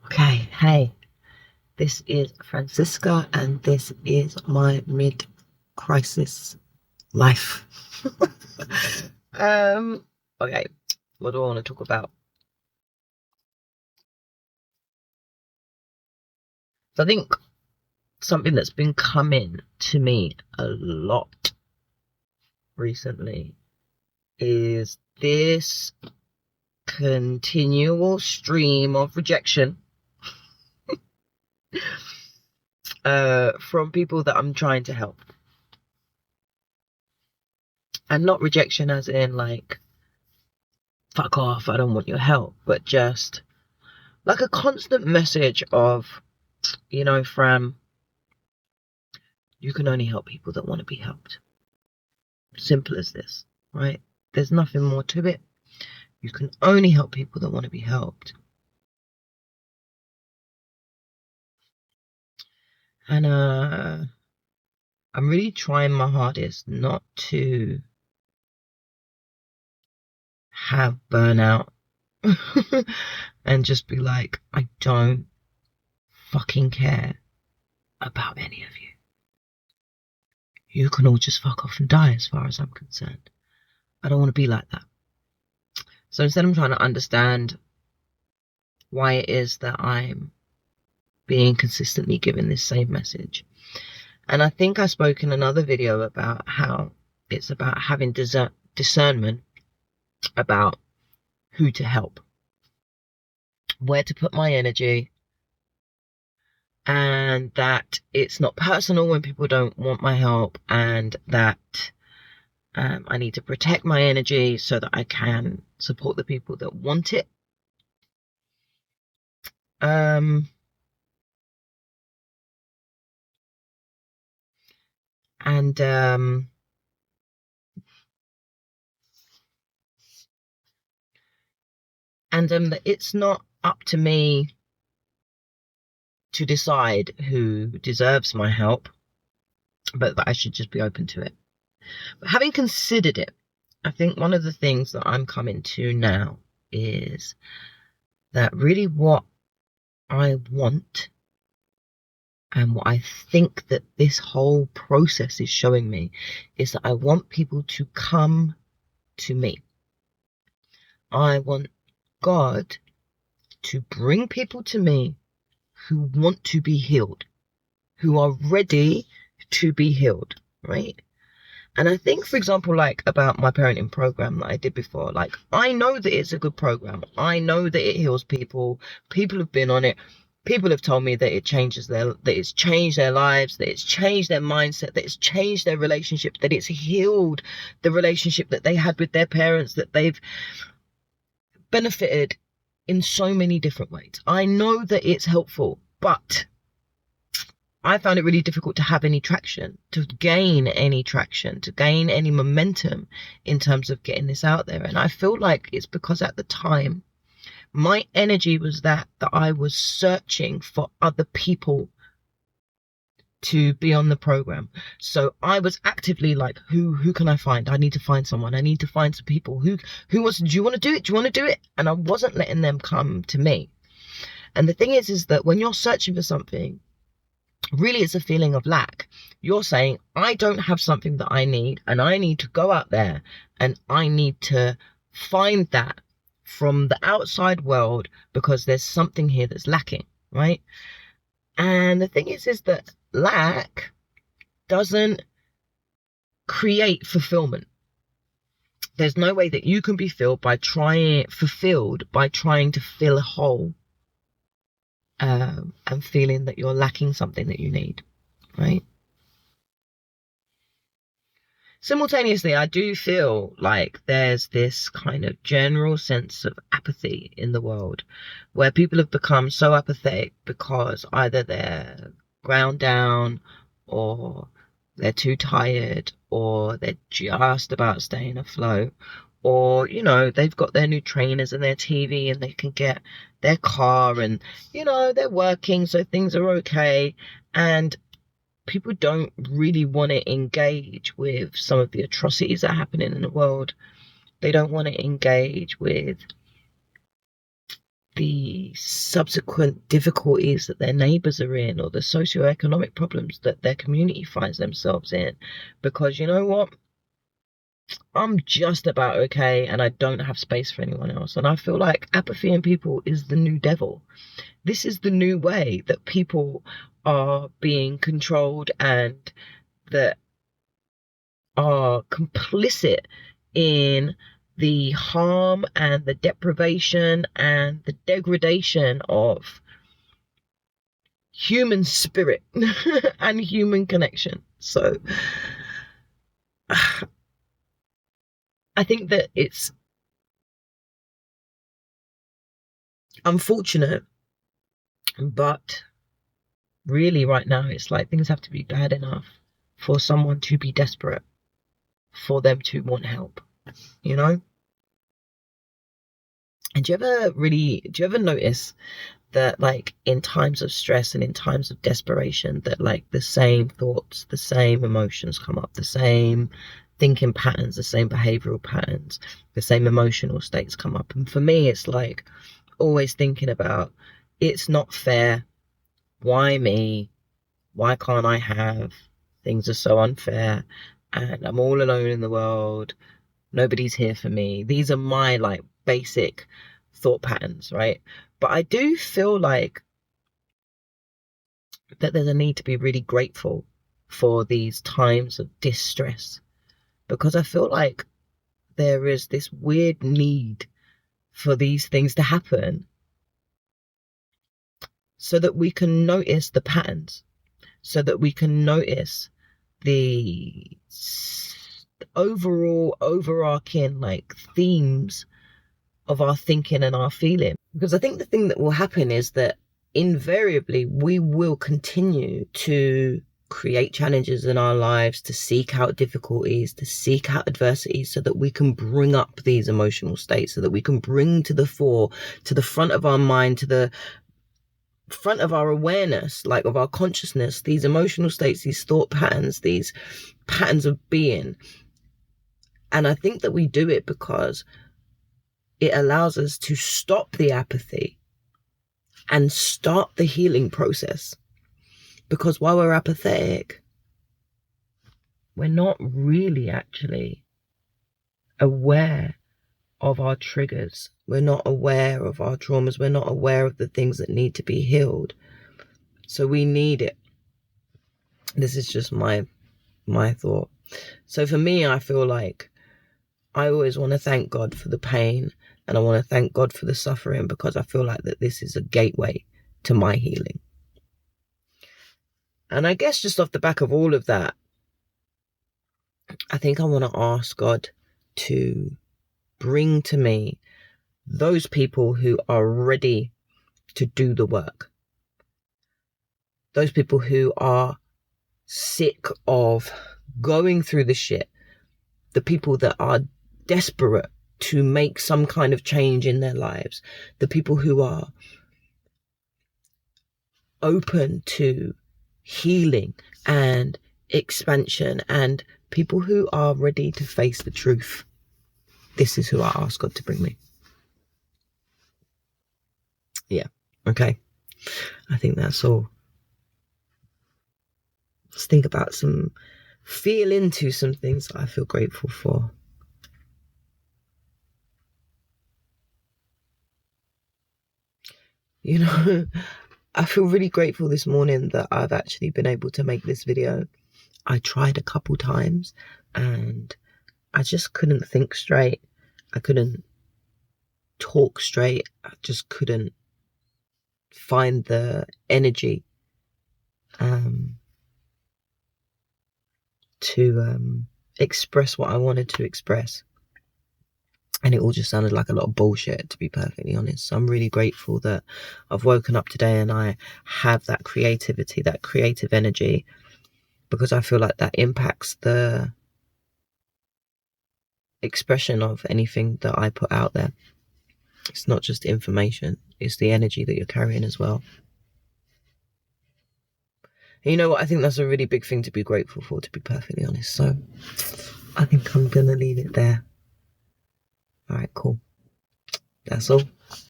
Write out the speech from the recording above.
Okay, hey, this is Francisca, and this is my mid-crisis life. um, okay, what do I want to talk about? So I think something that's been coming to me a lot recently is this continual stream of rejection from people that I'm trying to help. And not rejection as in like, fuck off, I don't want your help, but just like a constant message of, Fran, you can only help people that want to be helped. Simple as this, right? There's nothing more to it. You can only help people that want to be helped. And I'm really trying my hardest not to have burnout and just be like, I don't fucking care about any of you. You can all just fuck off and die as far as I'm concerned. I don't want to be like that. So instead I'm trying to understand why it is that I'm being consistently given this same message. And I think I spoke in another video about how it's about having discernment about who to help, where to put my energy, and that it's not personal when people don't want my help, and that I need to protect my energy so that I can support the people that want it. And it's not up to me to decide who deserves my help, but that I should just be open to it. But having considered it, I think one of the things that I'm coming to now is that really what I want and what I think that this whole process is showing me is that I want people to come to me. I want God to bring people to me who want to be healed, who are ready to be healed, right? And I think, for example, like about my parenting program that I did before, like I know that it's a good program. I know that it heals people. People have been on it. People have told me that it's changed their lives, that it's changed their mindset, that it's changed their relationship, that it's healed the relationship that they had with their parents, that they've benefited in so many different ways. I know that it's helpful, but I found it really difficult to have any traction, to gain any traction, to gain any momentum in terms of getting this out there. And I feel like it's because at the time, my energy was that I was searching for other people to be on the program. So I was actively like, who can I find? I need to find someone. I need to find some people who wants, do you want to do it? Do you want to do it? And I wasn't letting them come to me. And the thing is that when you're searching for something, really it's a feeling of lack. You're saying, I don't have something that I need, and I need to go out there and I need to find that from the outside world because there's something here that's lacking, right? And the thing is that lack doesn't create fulfillment. There's no way that you can be fulfilled by trying to fill a hole and feeling that you're lacking something that you need, right? Simultaneously, I do feel like there's this kind of general sense of apathy in the world where people have become so apathetic because either they're ground down or they're too tired or they're just about staying afloat, or they've got their new trainers and their TV and they can get their car and they're working, so things are okay, and people don't really want to engage with some of the atrocities that are happening in the world. They don't want to engage with the subsequent difficulties that their neighbours are in, or the socioeconomic problems that their community finds themselves in. Because you know what? I'm just about okay, and I don't have space for anyone else. And I feel like apathy in people is the new devil. This is the new way that people are being controlled and that are complicit in the harm and the deprivation and the degradation of human spirit and human connection. So I think that it's unfortunate, but really right now it's like things have to be bad enough for someone to be desperate for them to want help, you know? And do you ever notice that, like, in times of stress and in times of desperation, that like the same thoughts, the same emotions come up, the same thinking patterns, the same behavioral patterns, the same emotional states come up? And for me, it's like always thinking about, it's not fair. Why me? Why can't I have? Things are so unfair, and I'm all alone in the world. Nobody's here for me. These are my like basic thought patterns, right? But I do feel like that there's a need to be really grateful for these times of distress, because I feel like there is this weird need for these things to happen so that we can notice the patterns, so that we can notice the overall overarching like themes of our thinking and our feeling. Because I think the thing that will happen is that invariably we will continue to create challenges in our lives, to seek out difficulties, to seek out adversity, so that we can bring up these emotional states, so that we can bring to the fore, to the front of our mind, to the front of our awareness, like of our consciousness, these emotional states, these thought patterns, these patterns of being. And I think that we do it because it allows us to stop the apathy and start the healing process. Because while we're apathetic, we're not really actually aware of our triggers. We're not aware of our traumas. We're not aware of the things that need to be healed. So we need it. This is just my thought. So for me, I feel like I always want to thank God for the pain, and I want to thank God for the suffering, because I feel like that this is a gateway to my healing. And I guess just off the back of all of that, I think I want to ask God to bring to me those people who are ready to do the work. Those people who are sick of going through the shit. The people that are desperate to make some kind of change in their lives. The people who are open to healing and expansion, and people who are ready to face the truth. This is who I ask God to bring me. Yeah. Okay. I think that's all. Let's think about feel into some things that I feel grateful for. You know, I feel really grateful this morning that I've actually been able to make this video. I tried a couple times and I just couldn't think straight. I couldn't talk straight. I just couldn't find the energy to express what I wanted to express. And it all just sounded like a lot of bullshit, to be perfectly honest. So I'm really grateful that I've woken up today and I have that creativity, that creative energy, because I feel like that impacts the expression of anything that I put out there. It's not just information, it's the energy that you're carrying as well. And you know what? I think that's a really big thing to be grateful for, to be perfectly honest. So I think I'm going to leave it there. All right, cool. That's all.